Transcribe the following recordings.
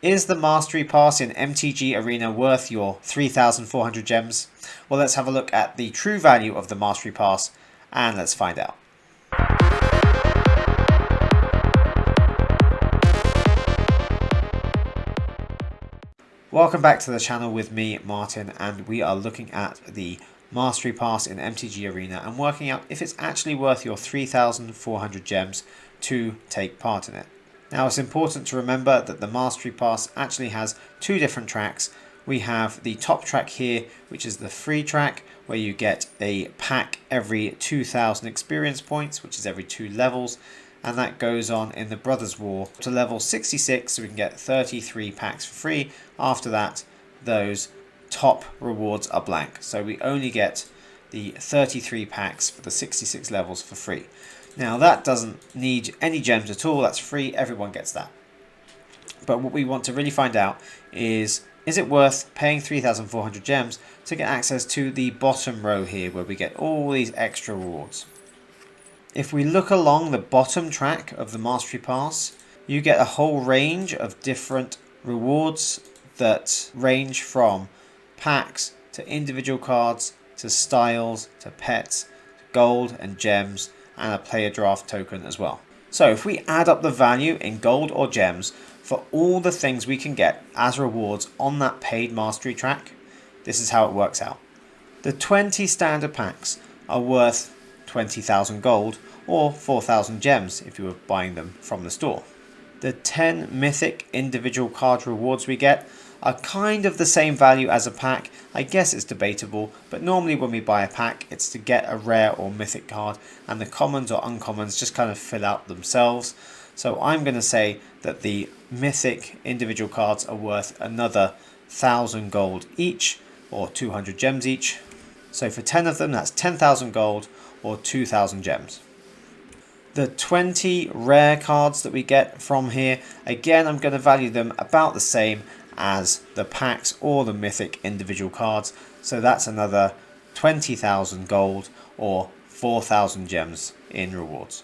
Is the Mastery Pass in MTG Arena worth your 3,400 gems? Well, let's have a look at the true value of the Mastery Pass and let's find out. Welcome back to the channel with me, Martin, and we are looking at the Mastery Pass in MTG Arena and working out if it's actually worth your 3,400 gems to take part in it. Now, it's important to remember that the Mastery Pass actually has two different tracks. We have the top track here, which is the free track, where you get a pack every 2,000 experience points, which is every 2 levels, and that goes on in the Brothers War to level 66, so we can get 33 packs for free. After that, those top rewards are blank, so we only get the 33 packs for the 66 levels for free. Now, that doesn't need any gems at all, that's free, everyone gets that. But what we want to really find out is it worth paying 3,400 gems to get access to the bottom row here, where we get all these extra rewards. If we look along the bottom track of the Mastery Pass, you get a whole range of different rewards that range from packs to individual cards to styles to pets, to gold and gems, and a player draft token as well. So if we add up the value in gold or gems for all the things we can get as rewards on that paid mastery track, this is how it works out. The 20 standard packs are worth 20,000 gold or 4,000 gems if you were buying them from the store. The 10 mythic individual card rewards we get are kind of the same value as a pack. I guess it's debatable, but normally when we buy a pack, it's to get a rare or mythic card, and the commons or uncommons just kind of fill out themselves. So I'm going to say that the mythic individual cards are worth another 1,000 gold each, or 200 gems each. So for 10 of them, that's 10,000 gold or 2,000 gems. The 20 rare cards that we get from here, again, I'm going to value them about the same as the packs or the mythic individual cards. So that's another 20,000 gold or 4,000 gems in rewards.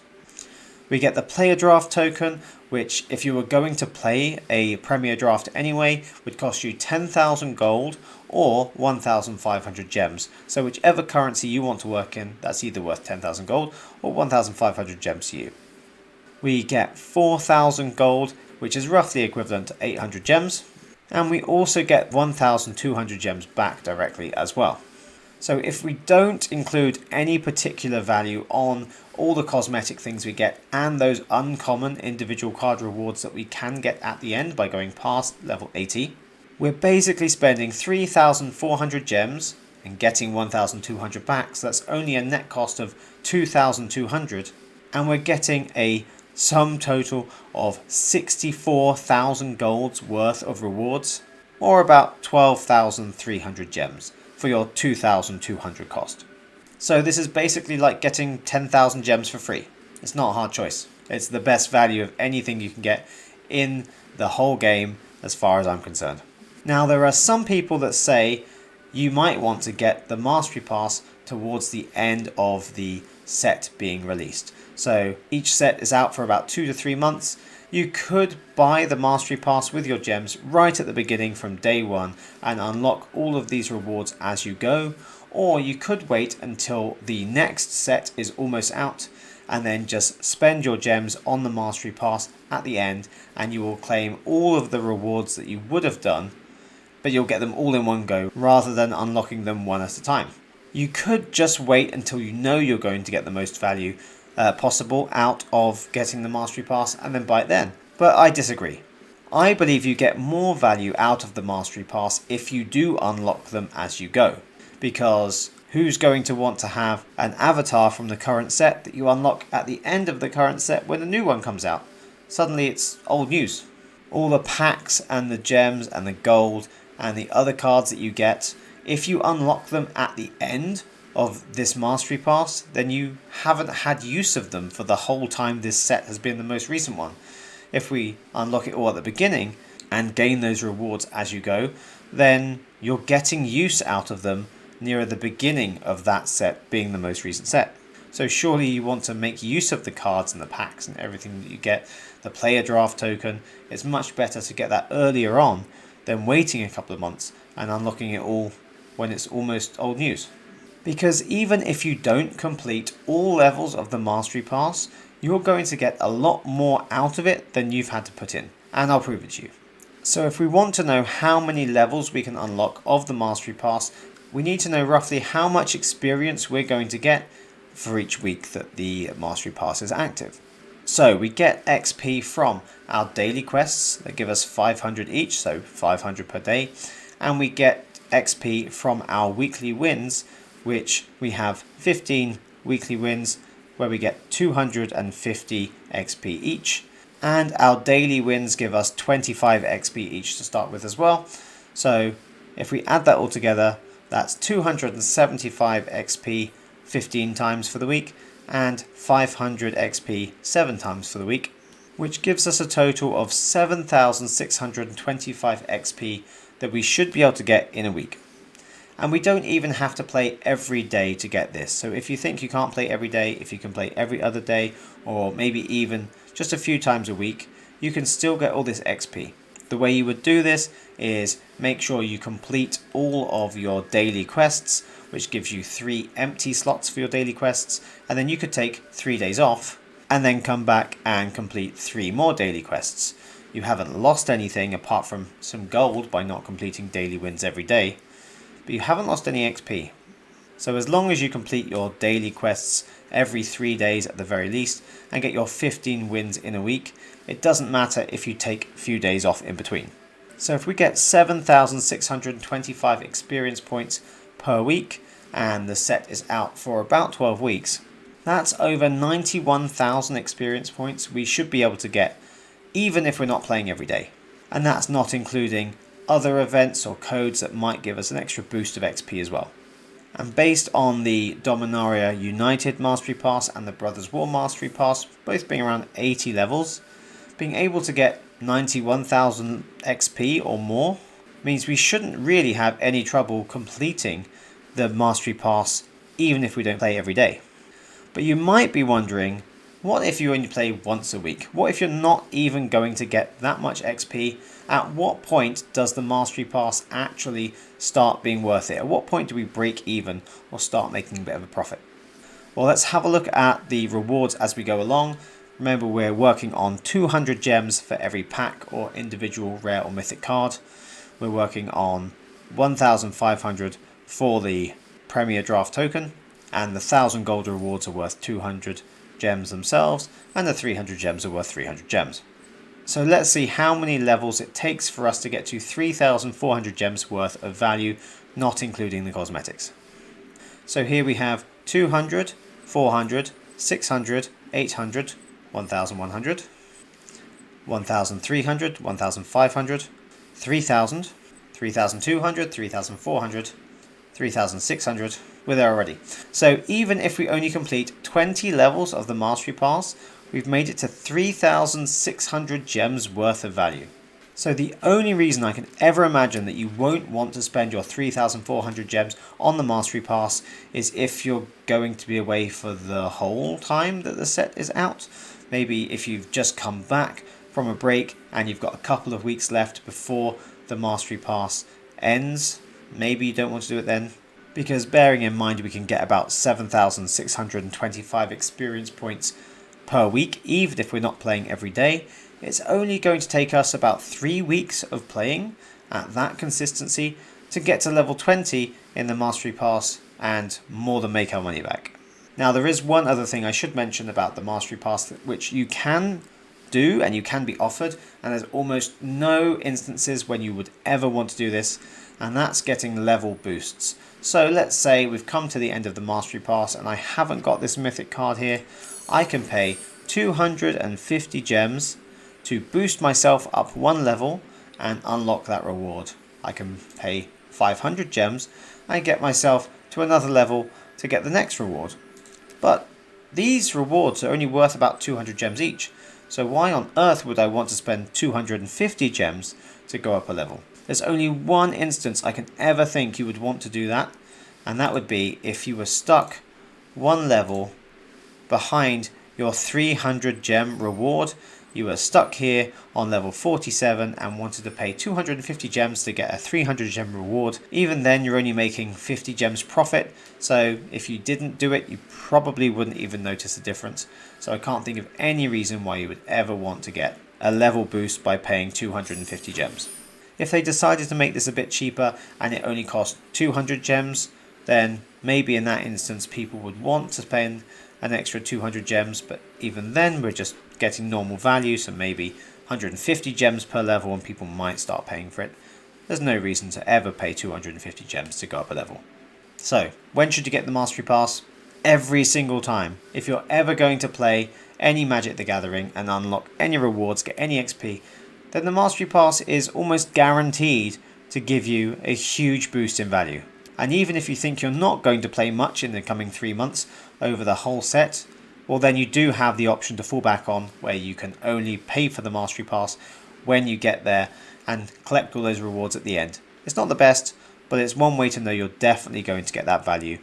We get the player draft token, which if you were going to play a premier draft anyway, would cost you 10,000 gold or 1,500 gems. So whichever currency you want to work in, that's either worth 10,000 gold or 1,500 gems to you. We get 4,000 gold, which is roughly equivalent to 800 gems. And we also get 1,200 gems back directly as well. So if we don't include any particular value on all the cosmetic things we get and those uncommon individual card rewards that we can get at the end by going past level 80, we're basically spending 3,400 gems and getting 1,200 back. So that's only a net cost of 2,200, and we're getting a sum total of 64,000 golds worth of rewards, or about 12,300 gems for your 2,200 cost. So this is basically like getting 10,000 gems for free. It's not a hard choice. It's the best value of anything you can get in the whole game as far as I'm concerned. Now, there are some people that say you might want to get the Mastery Pass towards the end of the set being released. So each set is out for about 2 to 3 months. You could buy the Mastery Pass with your gems right at the beginning from day one and unlock all of these rewards as you go, or you could wait until the next set is almost out and then just spend your gems on the Mastery Pass at the end, and you will claim all of the rewards that you would have done, but you'll get them all in one go rather than unlocking them one at a time. You could just wait until you know you're going to get the most value possible out of getting the Mastery Pass and then buy it then. But I disagree. I believe you get more value out of the Mastery Pass if you do unlock them as you go. Because who's going to want to have an avatar from the current set that you unlock at the end of the current set when a new one comes out? Suddenly it's old news. All the packs and the gems and the gold and the other cards that you get, if you unlock them at the end of this Mastery Pass, then you haven't had use of them for the whole time this set has been the most recent one. If we unlock it all at the beginning and gain those rewards as you go, then you're getting use out of them nearer the beginning of that set being the most recent set. So surely you want to make use of the cards and the packs and everything that you get. The player draft token, it's much better to get that earlier on than waiting a couple of months and unlocking it all when it's almost old news. Because even if you don't complete all levels of the Mastery Pass, you're going to get a lot more out of it than you've had to put in. And I'll prove it to you. So if we want to know how many levels we can unlock of the Mastery Pass, we need to know roughly how much experience we're going to get for each week that the Mastery Pass is active. So we get XP from our daily quests that give us 500 each, so 500 per day. And we get XP from our weekly wins, which we have 15 weekly wins where we get 250 XP each. And our daily wins give us 25 XP each to start with as well. So if we add that all together, that's 275 XP 15 times for the week and 500 XP 7 times for the week, which gives us a total of 7,625 XP that we should be able to get in a week. And we don't even have to play every day to get this. So if you think you can't play every day, if you can play every other day, or maybe even just a few times a week, you can still get all this XP. The way you would do this is make sure you complete all of your daily quests, which gives you 3 empty slots for your daily quests, and then you could take 3 days off and then come back and complete 3 more daily quests. You haven't lost anything apart from some gold by not completing daily wins every day, but you haven't lost any XP. So as long as you complete your daily quests every 3 days at the very least and get your 15 wins in a week, it doesn't matter if you take a few days off in between. So if we get 7,625 experience points per week and the set is out for about 12 weeks, that's over 91,000 experience points we should be able to get even if we're not playing every day. And that's not including other events or codes that might give us an extra boost of XP as well. And based on the Dominaria United Mastery Pass and the Brothers War Mastery Pass, both being around 80 levels, being able to get 91,000 XP or more means we shouldn't really have any trouble completing the Mastery Pass even if we don't play every day. But you might be wondering, what if you only play once a week? What if you're not even going to get that much XP? At what point does the Mastery Pass actually start being worth it? At what point do we break even or start making a bit of a profit? Well, let's have a look at the rewards as we go along. Remember, we're working on 200 gems for every pack or individual rare or mythic card. We're working on 1,500 for the Premier Draft token, and the 1,000 gold rewards are worth 200 gems themselves, and the 300 gems are worth 300 gems. So let's see how many levels it takes for us to get to 3,400 gems worth of value, not including the cosmetics. So here we have 200, 400, 600, 800, 1,100, 1,300, 1,500, 3,000, 3,200, 3,400, 3,600. We're there already. So even if we only complete 20 levels of the Mastery Pass, we've made it to 3,600 gems worth of value. So the only reason I can ever imagine that you won't want to spend your 3,400 gems on the Mastery Pass is if you're going to be away for the whole time that the set is out. Maybe if you've just come back from a break and you've got a couple of weeks left before the Mastery Pass ends, maybe you don't want to do it then. Because bearing in mind we can get about 7,625 experience points per week, even if we're not playing every day, it's only going to take us about 3 weeks of playing at that consistency to get to level 20 in the Mastery Pass and more than make our money back. Now there is one other thing I should mention about the Mastery Pass which you can do and you can be offered, and there's almost no instances when you would ever want to do this, and that's getting level boosts. So let's say we've come to the end of the Mastery Pass and I haven't got this mythic card here. I can pay 250 gems to boost myself up 1 level and unlock that reward. I can pay 500 gems and get myself to another level to get the next reward. But these rewards are only worth about 200 gems each, so why on earth would I want to spend 250 gems to go up a level? There's only one instance I can ever think you would want to do that, and that would be if you were stuck 1 level behind your 300 gem reward. You were stuck here on level 47 and wanted to pay 250 gems to get a 300 gem reward. Even then, you're only making 50 gems profit. So if you didn't do it, you probably wouldn't even notice the difference. So I can't think of any reason why you would ever want to get a level boost by paying 250 gems. If they decided to make this a bit cheaper and it only cost 200 gems, then maybe in that instance people would want to spend an extra 200 gems, but even then we're just getting normal value, so maybe 150 gems per level and people might start paying for it. There's no reason to ever pay 250 gems to go up a level. So when should you get the Mastery Pass? Every single time. If you're ever going to play any Magic the Gathering and unlock any rewards, get any XP, then the Mastery Pass is almost guaranteed to give you a huge boost in value. And even if you think you're not going to play much in the coming 3 months over the whole set, well then you do have the option to fall back on where you can only pay for the Mastery Pass when you get there and collect all those rewards at the end. It's not the best, but it's one way to know you're definitely going to get that value.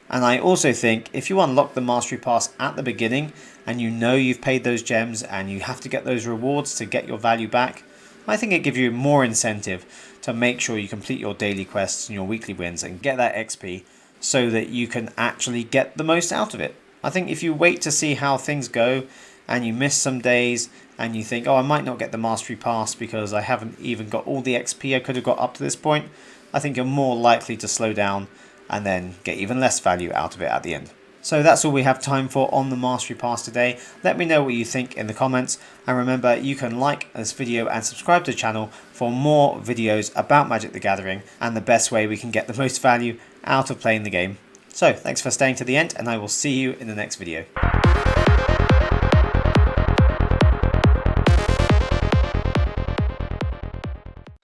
And I also think if you unlock the Mastery Pass at the beginning and you know you've paid those gems and you have to get those rewards to get your value back, I think it gives you more incentive to make sure you complete your daily quests and your weekly wins and get that XP so that you can actually get the most out of it. I think if you wait to see how things go and you miss some days and you think, oh, I might not get the Mastery Pass because I haven't even got all the XP I could have got up to this point, I think you're more likely to slow down and then get even less value out of it at the end. So that's all we have time for on the Mastery Pass today. Let me know what you think in the comments, and remember you can like this video and subscribe to the channel for more videos about Magic the Gathering and the best way we can get the most value out of playing the game. So thanks for staying to the end, and I will see you in the next video.